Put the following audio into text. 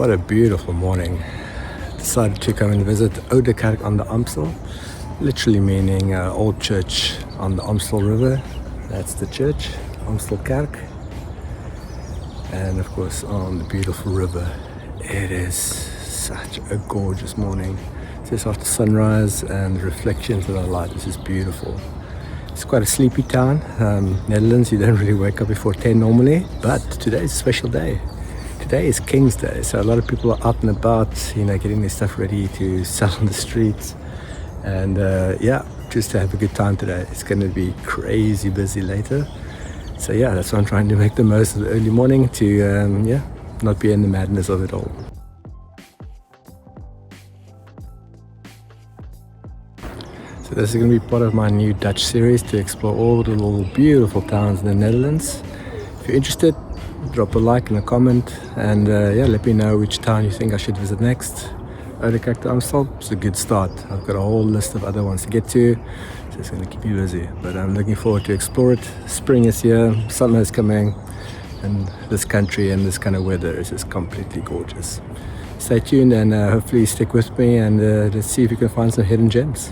What a beautiful morning. Decided to come and visit Ouderkerk aan de Amstel, literally meaning old church on the Amstel river. That's the church, Amstelkerk. And of course on the beautiful river. It is such a gorgeous morning. Just after sunrise and the reflections of the light, this is beautiful. It's quite a sleepy town. Netherlands, you don't really wake up before 10 normally, but today is a special day. Today is King's Day, so a lot of people are out and about, getting their stuff ready to sell on the streets. And just to have a good time today. It's going to be crazy busy later. So yeah, that's why I'm trying to make the most of the early morning to, not be in the madness of it all. So this is going to be part of my new Dutch series to explore all the little beautiful towns in the Netherlands. If you're interested, drop a like and a comment, and let me know which town you think I should visit next. Ouderkerk to Amstel is a good start. I've got a whole list of other ones to get to, so it's going to keep me busy. But I'm looking forward to explore it. Spring is here, summer is coming, and this country and this kind of weather is just completely gorgeous. Stay tuned and hopefully stick with me, and let's see if we can find some hidden gems.